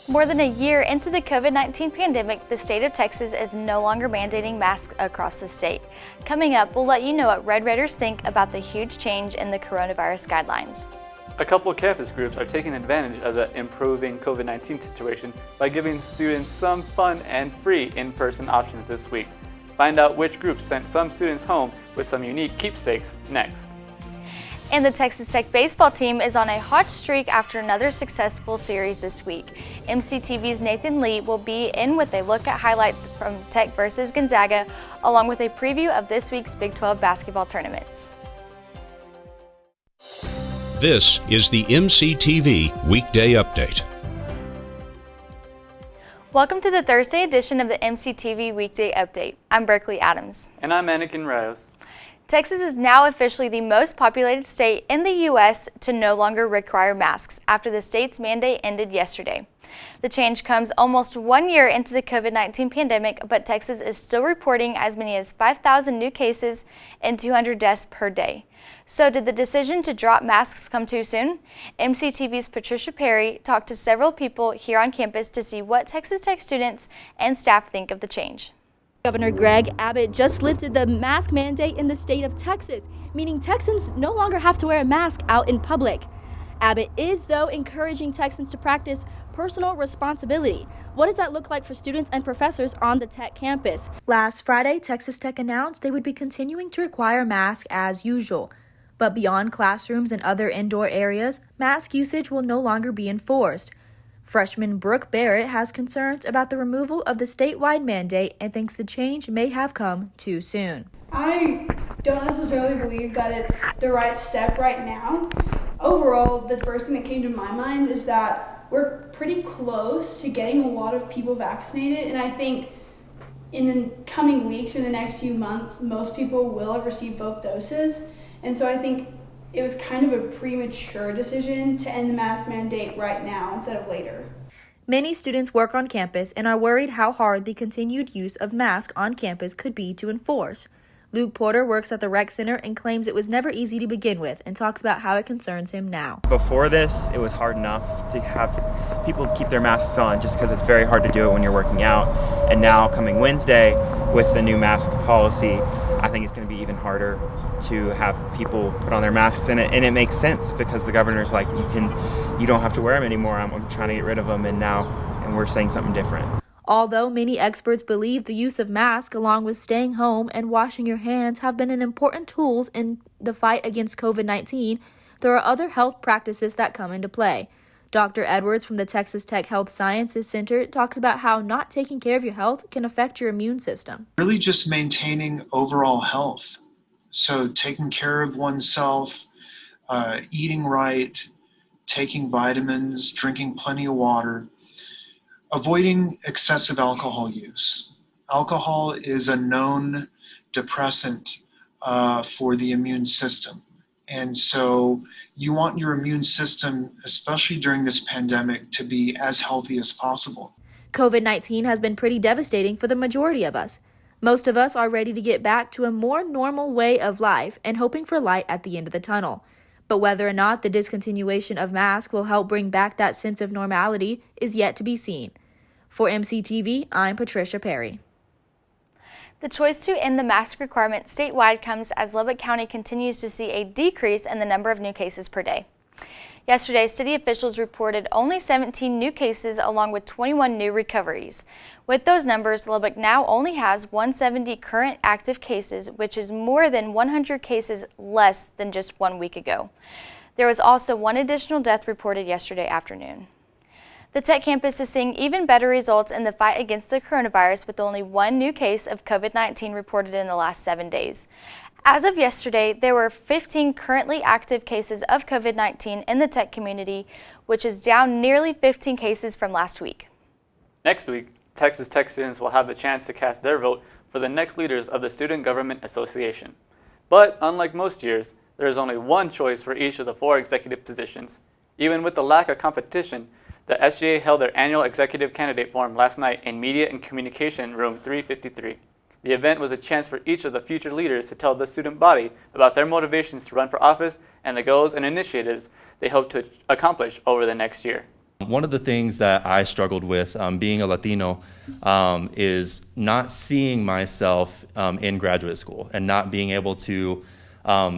More than a year into the COVID-19 pandemic, the state of Texas is no longer mandating masks across the state. Coming up, we'll let you know what Red Raiders think about the huge change in the coronavirus guidelines. A couple of campus groups are taking advantage of the improving COVID-19 situation by giving students some fun and free in-person options this week. Find out which groups sent some students home with some unique keepsakes next. And the Texas Tech baseball team is on a hot streak after another successful series this week. MCTV's Nathan Lee will be in with a look at highlights from Tech versus Gonzaga, along with a preview of this week's Big 12 basketball tournaments. This is the MCTV Weekday Update. Welcome to the Thursday edition of the MCTV Weekday Update. I'm Berkeley Adams. And I'm Anakin Rayos. Texas is now officially the most populated state in the U.S. to no longer require masks after the state's mandate ended yesterday. The change comes almost 1 year into the COVID-19 pandemic, but Texas is still reporting as many as 5,000 new cases and 200 deaths per day. So did the decision to drop masks come too soon? MCTV's Patricia Perry talked to several people here on campus to see what Texas Tech students and staff think of the change. Governor Greg Abbott just lifted the mask mandate in the state of Texas, meaning Texans no longer have to wear a mask out in public. Abbott is, though, encouraging Texans to practice personal responsibility. What does that look like for students and professors on the Tech campus? Last Friday, Texas Tech announced they would be continuing to require masks as usual. But beyond classrooms and other indoor areas, mask usage will no longer be enforced. Freshman Brooke Barrett has concerns about the removal of the statewide mandate and thinks the change may have come too soon. I don't necessarily believe that it's the right step right now. Overall, the first thing that came to my mind is that we're pretty close to getting a lot of people vaccinated, and I think in the coming weeks or the next few months, most people will have received both doses. And so I think it was kind of a premature decision to end the mask mandate right now instead of later. Many students work on campus and are worried how hard the continued use of masks on campus could be to enforce. Luke Porter works at the rec center and claims it was never easy to begin with and talks about how it concerns him now. Before this, it was hard enough to have people keep their masks on just because it's very hard to do it when you're working out. And now coming Wednesday with the new mask policy, I think it's going to be even harder to have people put on their masks, and it makes sense because the governor's like, you don't have to wear them anymore. I'm trying to get rid of them, and we're saying something different. Although many experts believe the use of masks along with staying home and washing your hands have been an important tools in the fight against COVID-19, there are other health practices that come into play. Dr. Edwards from the Texas Tech Health Sciences Center talks about how not taking care of your health can affect your immune system. Really just maintaining overall health. So taking care of oneself, eating right, taking vitamins, drinking plenty of water, avoiding excessive alcohol use. Alcohol is a known depressant for the immune system. And so you want your immune system, especially during this pandemic, to be as healthy as possible. COVID-19 has been pretty devastating for the majority of us. Most of us are ready to get back to a more normal way of life and hoping for light at the end of the tunnel. But whether or not the discontinuation of masks will help bring back that sense of normality is yet to be seen. For MCTV, I'm Patricia Perry. The choice to end the mask requirement statewide comes as Lubbock County continues to see a decrease in the number of new cases per day. Yesterday, city officials reported only 17 new cases along with 21 new recoveries. With those numbers, Lubbock now only has 170 current active cases, which is more than 100 cases less than just 1 week ago. There was also one additional death reported yesterday afternoon. The Tech campus is seeing even better results in the fight against the coronavirus with only one new case of COVID-19 reported in the last 7 days. As of yesterday, there were 15 currently active cases of COVID-19 in the Tech community, which is down nearly 15 cases from last week. Next week, Texas Tech students will have the chance to cast their vote for the next leaders of the Student Government Association. But unlike most years, there is only one choice for each of the 4 executive positions. Even with the lack of competition, the SGA held their annual executive candidate forum last night in Media and Communication Room 353. The event was a chance for each of the future leaders to tell the student body about their motivations to run for office and the goals and initiatives they hope to accomplish over the next year. One of the things that I struggled with being a Latino is not seeing myself in graduate school and not being able to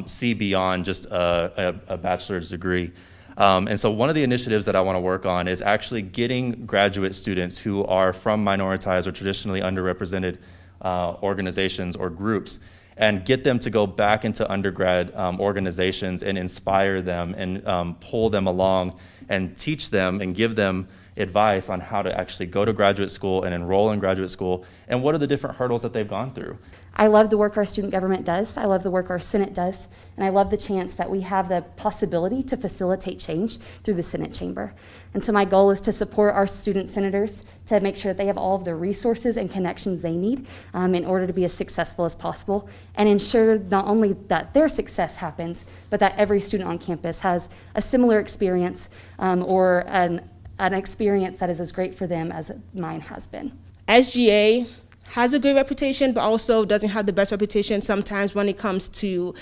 see beyond just a bachelor's degree. And so one of the initiatives that I want to work on is actually getting graduate students who are from minoritized or traditionally underrepresented organizations or groups and get them to go back into undergrad organizations and inspire them and pull them along and teach them and give them advice on how to actually go to graduate school and enroll in graduate school and what are the different hurdles that they've gone through. I love the work our student government does. I love the work our Senate does. And I love the chance that we have the possibility to facilitate change through the Senate chamber. And so my goal is to support our student senators to make sure that they have all of the resources and connections they need in order to be as successful as possible and ensure not only that their success happens, but that every student on campus has a similar experience or an experience that is as great for them as mine has been. SGA has a good reputation, but also doesn't have the best reputation sometimes when it comes to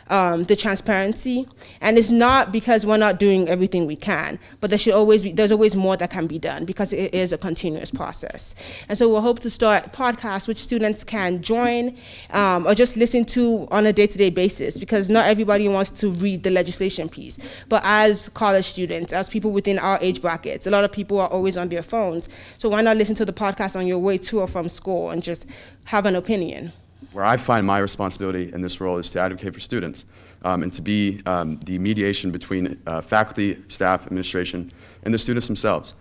the transparency. And it's not because we're not doing everything we can, but there's always more that can be done because it is a continuous process. And so we'll hope to start podcasts which students can join or just listen to on a day-to-day basis, because not everybody wants to read the legislation piece. But as college students, as people within our age brackets, a lot of people are always on their phones. So why not listen to the podcast on your way to or from school and just have an opinion? Where I find my responsibility in this role is to advocate for students and to be the mediation between faculty, staff, administration, and the students themselves.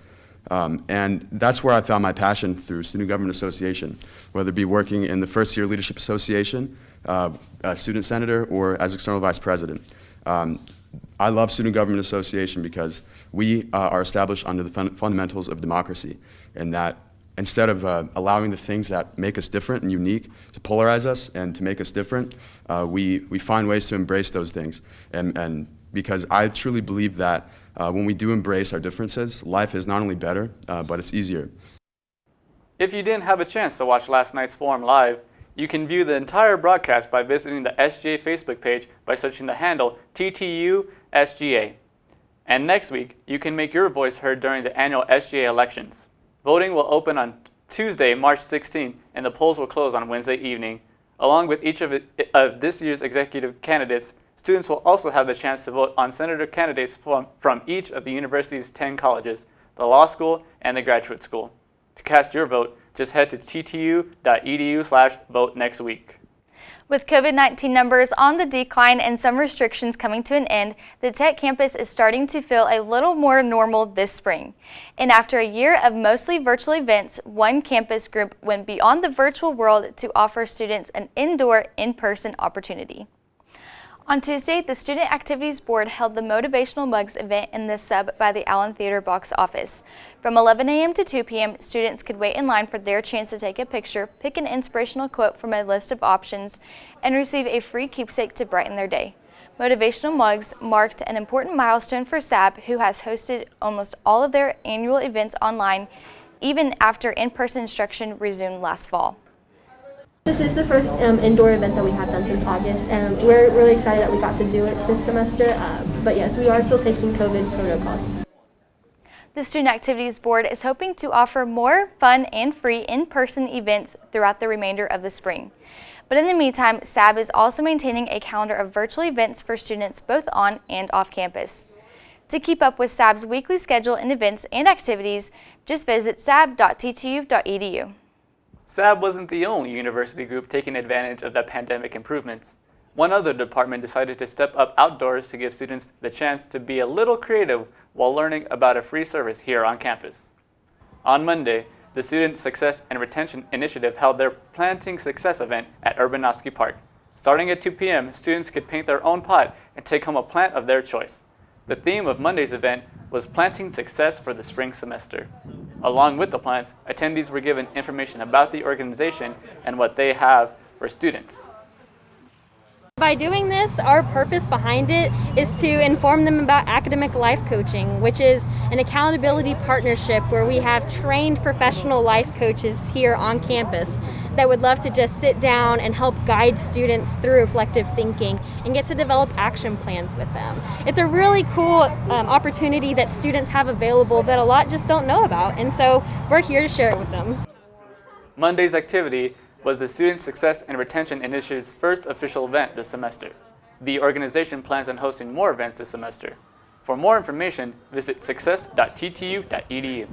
And that's where I found my passion through Student Government Association, whether it be working in the First Year Leadership Association, a student senator, or as external vice president. I love Student Government Association because we are established under the fundamentals of democracy, and that instead of allowing the things that make us different and unique to polarize us and to make us different, we find ways to embrace those things. And because I truly believe that when we do embrace our differences, life is not only better, but it's easier. If you didn't have a chance to watch last night's forum live, you can view the entire broadcast by visiting the SGA Facebook page by searching the handle TTUSGA. And next week, you can make your voice heard during the annual SGA elections. Voting will open on Tuesday, March 16, and the polls will close on Wednesday evening. Along with each of this year's executive candidates, students will also have the chance to vote on senator candidates from each of the university's 10 colleges, the law school, and the graduate school. To cast your vote, just head to ttu.edu/vote next week. With COVID-19 numbers on the decline and some restrictions coming to an end, the Tech campus is starting to feel a little more normal this spring. And after a year of mostly virtual events, one campus group went beyond the virtual world to offer students an indoor, in-person opportunity. On Tuesday, the Student Activities Board held the Motivational Mugs event in the sub by the Allen Theater box office. From 11 a.m. to 2 p.m., students could wait in line for their chance to take a picture, pick an inspirational quote from a list of options, and receive a free keepsake to brighten their day. Motivational Mugs marked an important milestone for SAB, who has hosted almost all of their annual events online, even after in-person instruction resumed last fall. This is the first indoor event that we have done since August, and we're really excited that we got to do it this semester, but yes, we are still taking COVID protocols. The Student Activities Board is hoping to offer more fun and free in-person events throughout the remainder of the spring. But in the meantime, SAB is also maintaining a calendar of virtual events for students both on and off campus. To keep up with SAB's weekly schedule and events and activities, just visit sab.ttu.edu. SAB wasn't the only university group taking advantage of the pandemic improvements. One other department decided to step up outdoors to give students the chance to be a little creative while learning about a free service here on campus. On Monday, the Student Success and Retention Initiative held their Planting Success event at Urbanovsky Park. Starting at 2 p.m., students could paint their own pot and take home a plant of their choice. The theme of Monday's event was Planting Success for the spring semester. Along with the plants, attendees were given information about the organization and what they have for students. By doing this, our purpose behind it is to inform them about academic life coaching, which is an accountability partnership where we have trained professional life coaches here on campus that would love to just sit down and help guide students through reflective thinking and get to develop action plans with them. It's a really cool opportunity that students have available that a lot just don't know about, and so we're here to share it with them. Monday's activity was the Student Success and Retention Initiative's first official event this semester. The organization plans on hosting more events this semester. For more information, visit success.ttu.edu.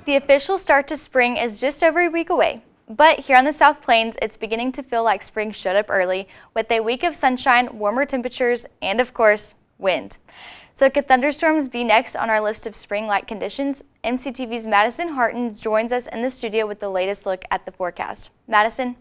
The official start to spring is just over a week away, but here on the South Plains, it's beginning to feel like spring showed up early with a week of sunshine, warmer temperatures, and of course, wind. So could thunderstorms be next on our list of spring-like conditions? MCTV's Madison Hartin joins us in the studio with the latest look at the forecast. Madison?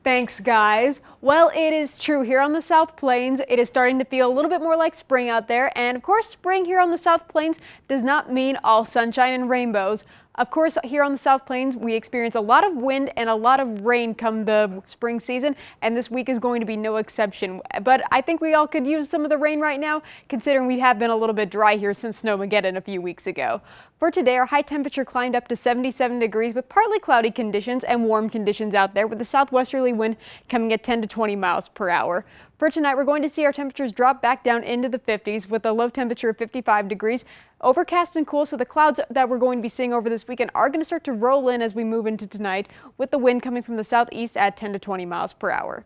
Thanks, guys. Well, it is true. Here on the South Plains, it is starting to feel a little bit more like spring out there. And of course, spring here on the South Plains does not mean all sunshine and rainbows. Of course, here on the South Plains, we experience a lot of wind and a lot of rain come the spring season, and this week is going to be no exception. But I think we all could use some of the rain right now, considering we have been a little bit dry here since Snowmageddon a few weeks ago. For today, our high temperature climbed up to 77 degrees with partly cloudy conditions and warm conditions out there, with the southwesterly wind coming at 10 to 20 miles per hour. For tonight, we're going to see our temperatures drop back down into the 50s with a low temperature of 55 degrees. Overcast and cool, so the clouds that we're going to be seeing over this weekend are going to start to roll in as we move into tonight, with the wind coming from the southeast at 10 to 20 miles per hour.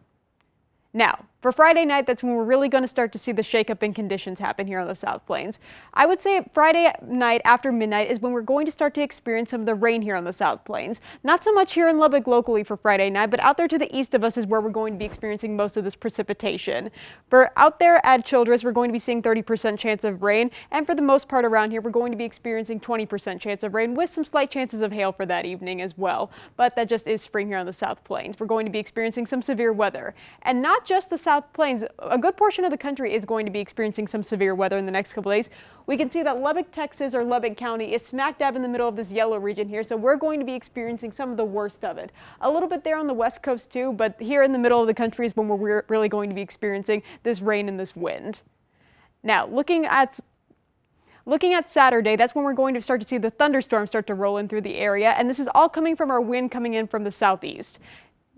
Now, for Friday night, that's when we're really going to start to see the shakeup in conditions happen here on the South Plains. I would say Friday night after midnight is when we're going to start to experience some of the rain here on the South Plains. Not so much here in Lubbock locally for Friday night, but out there to the east of us is where we're going to be experiencing most of this precipitation. For out there at Childress, we're going to be seeing 30% chance of rain, and for the most part around here, we're going to be experiencing 20% chance of rain with some slight chances of hail for that evening as well. But that just is spring here on the South Plains. We're going to be experiencing some severe weather, and not just the South Plains. A good portion of the country is going to be experiencing some severe weather in the next couple days. We can see that Lubbock, Texas, or Lubbock County is smack dab in the middle of this yellow region here, so we're going to be experiencing some of the worst of it. A little bit there on the west coast too, but here in the middle of the country is when we're really going to be experiencing this rain and this wind. Now, looking at Saturday, that's when we're going to start to see the thunderstorms start to roll in through the area, and this is all coming from our wind coming in from the southeast.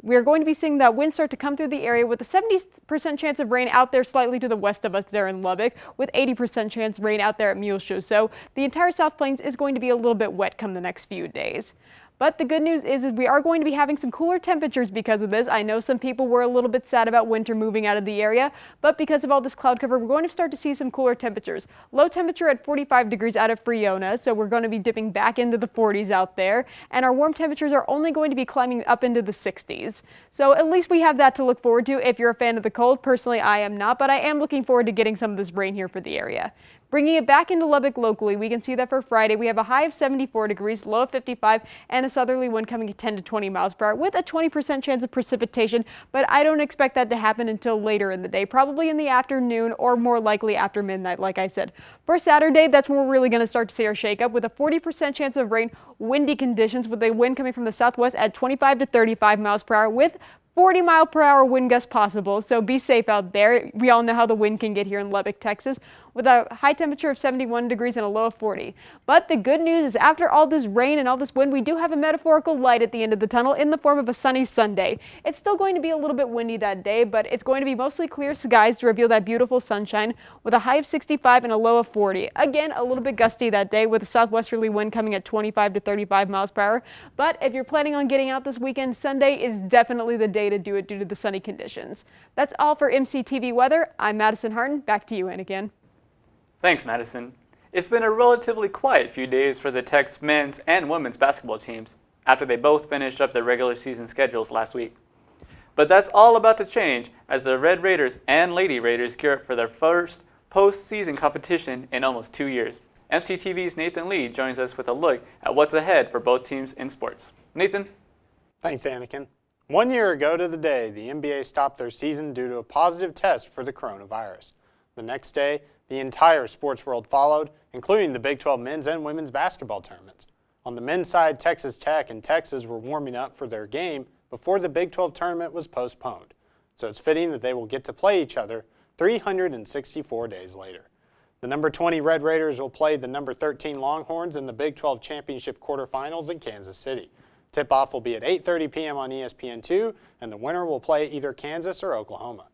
We're going to be seeing that wind start to come through the area with a 70% chance of rain out there slightly to the west of us there in Lubbock, with 80% chance rain out there at Muleshoe. So the entire South Plains is going to be a little bit wet come the next few days. But the good news is we are going to be having some cooler temperatures because of this. I know some people were a little bit sad about winter moving out of the area, but because of all this cloud cover, we're going to start to see some cooler temperatures. Low temperature at 45 degrees out of Friona, so we're going to be dipping back into the 40s out there, and our warm temperatures are only going to be climbing up into the 60s. So at least we have that to look forward to if you're a fan of the cold. Personally, I am not, but I am looking forward to getting some of this rain here for the area. Bringing it back into Lubbock locally, we can see that for Friday we have a high of 74 degrees, low of 55, and a southerly wind coming at 10 to 20 miles per hour with a 20% chance of precipitation, but I don't expect that to happen until later in the day, probably in the afternoon or more likely after midnight, like I said. For Saturday, that's when we're really going to start to see our shakeup with a 40% chance of rain, windy conditions with a wind coming from the southwest at 25 to 35 miles per hour with 40-mile-per-hour wind gusts possible, so be safe out there. We all know how the wind can get here in Lubbock, Texas, with a high temperature of 71 degrees and a low of 40. But the good news is after all this rain and all this wind, we do have a metaphorical light at the end of the tunnel in the form of a sunny Sunday. It's still going to be a little bit windy that day, but it's going to be mostly clear skies to reveal that beautiful sunshine with a high of 65 and a low of 40. Again, a little bit gusty that day with a southwesterly wind coming at 25 to 35 miles per hour. But if you're planning on getting out this weekend, Sunday is definitely the day to do it due to the sunny conditions. That's all for MCTV Weather. I'm Madison Hartin. Back to you, Anakin. Thanks, Madison. It's been a relatively quiet few days for the Tech's men's and women's basketball teams after they both finished up their regular season schedules last week. But that's all about to change as the Red Raiders and Lady Raiders gear up for their first postseason competition in almost 2 years. MCTV's Nathan Lee joins us with a look at what's ahead for both teams in sports. Nathan? Thanks, Anakin. 1 year ago to the day, the NBA stopped their season due to a positive test for the coronavirus. The next day, the entire sports world followed, including the Big 12 men's and women's basketball tournaments. On the men's side, Texas Tech and Texas were warming up for their game before the Big 12 tournament was postponed. So it's fitting that they will get to play each other 364 days later. The number 20 Red Raiders will play the number 13 Longhorns in the Big 12 championship quarterfinals in Kansas City. Tip-off will be at 8:30 p.m. on ESPN2, and the winner will play either Kansas or Oklahoma.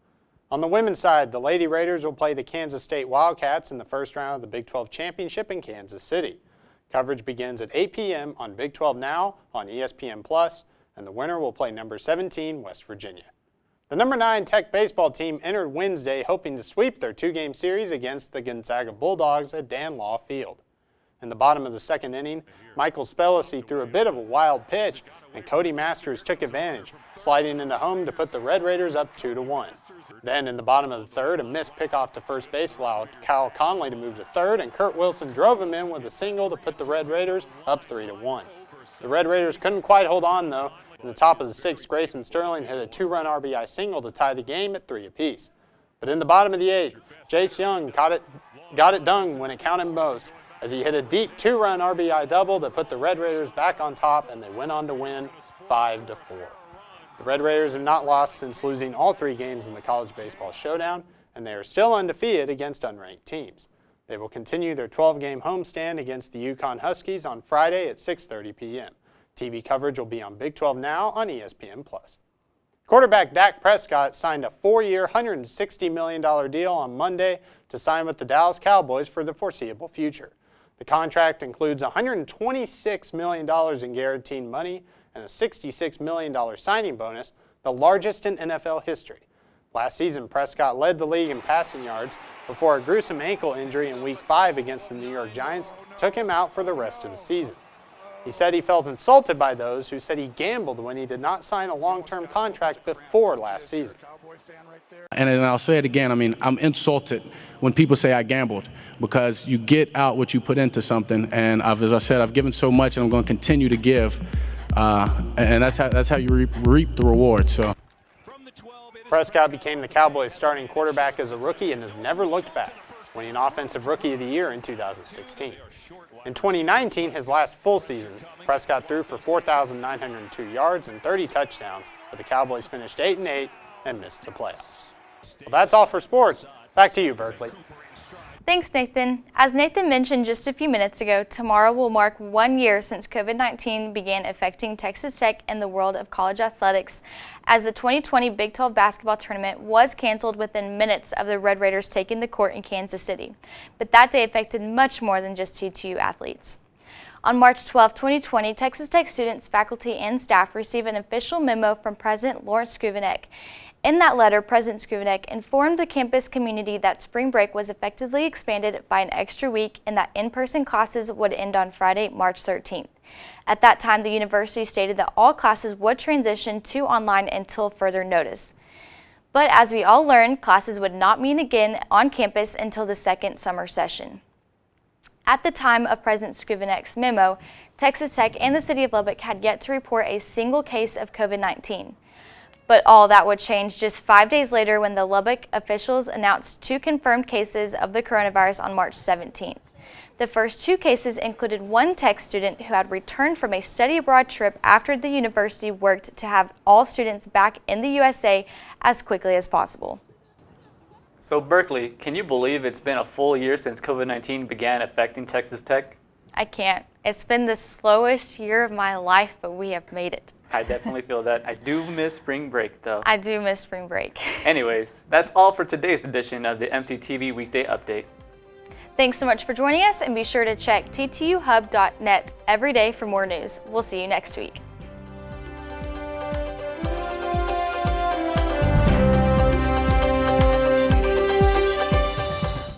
On the women's side, the Lady Raiders will play the Kansas State Wildcats in the first round of the Big 12 Championship in Kansas City. Coverage begins at 8 p.m. on Big 12 Now on ESPN+, and the winner will play number 17, West Virginia. The number 9 Tech baseball team entered Wednesday hoping to sweep their 2-game series against the Gonzaga Bulldogs at Dan Law Field. In the bottom of the second inning, Michael Spellacy threw a bit of a wild pitch, and Cody Masters took advantage, sliding into home to put the Red Raiders up 2-1. Then in the bottom of the third, a missed pickoff to first base allowed Kyle Conley to move to third, and Kurt Wilson drove him in with a single to put the Red Raiders up 3-1. The Red Raiders couldn't quite hold on though. In the top of the sixth, Grayson Sterling hit a 2-run RBI single to tie the game at 3 apiece. But in the bottom of the eighth, Jace Young got it done when it counted most, as he hit a deep 2-run RBI double that put the Red Raiders back on top, and they went on to win 5-4. The Red Raiders have not lost since losing all 3 games in the College Baseball Showdown, and they are still undefeated against unranked teams. They will continue their 12-game homestand against the Yukon Huskies on Friday at 6:30 p.m. TV coverage will be on Big 12 Now on ESPN+. Quarterback Dak Prescott signed a 4-year, $160 million deal on Monday to sign with the Dallas Cowboys for the foreseeable future. The contract includes $126 million in guaranteed money and a $66 million signing bonus, the largest in NFL history. Last season, Prescott led the league in passing yards before a gruesome ankle injury in Week 5 against the New York Giants took him out for the rest of the season. He said he felt insulted by those who said he gambled when he did not sign a long-term contract before last season. And I'll say it again, I mean, I'm insulted when people say I gambled, because you get out what you put into something, and as I said, I've given so much and I'm going to continue to give, and that's how you reap the reward. So. Prescott became the Cowboys' starting quarterback as a rookie and has never looked back, winning Offensive Rookie of the Year in 2016. In 2019, his last full season, Prescott threw for 4,902 yards and 30 touchdowns, but the Cowboys finished 8-8 and missed the playoffs. Well, that's all for sports. Back to you, Berkeley. Thanks, Nathan. As Nathan mentioned just a few minutes ago, tomorrow will mark 1 year since COVID-19 began affecting Texas Tech and the world of college athletics, as the 2020 Big 12 basketball tournament was canceled within minutes of the Red Raiders taking the court in Kansas City. But that day affected much more than just TTU athletes. On March 12, 2020, Texas Tech students, faculty, and staff received an official memo from President Lawrence Skuvenek. In that letter, President Skuvenek informed the campus community that spring break was effectively expanded by an extra week and that in-person classes would end on Friday, March 13th. At that time, the university stated that all classes would transition to online until further notice. But as we all learned, classes would not meet again on campus until the second summer session. At the time of President Skuvenek's memo, Texas Tech and the city of Lubbock had yet to report a single case of COVID-19. But all that would change just 5 days later when the Lubbock officials announced 2 confirmed cases of the coronavirus on March 17th. The first 2 cases included one Tech student who had returned from a study abroad trip after the university worked to have all students back in the USA as quickly as possible. So Berkeley, can you believe it's been a full year since COVID-19 began affecting Texas Tech? I can't. It's been the slowest year of my life, but we have made it. I definitely feel that. I do miss spring break, though. I do miss spring break. Anyways, that's all for today's edition of the MCTV Weekday Update. Thanks so much for joining us, and be sure to check ttuhub.net every day for more news. We'll see you next week.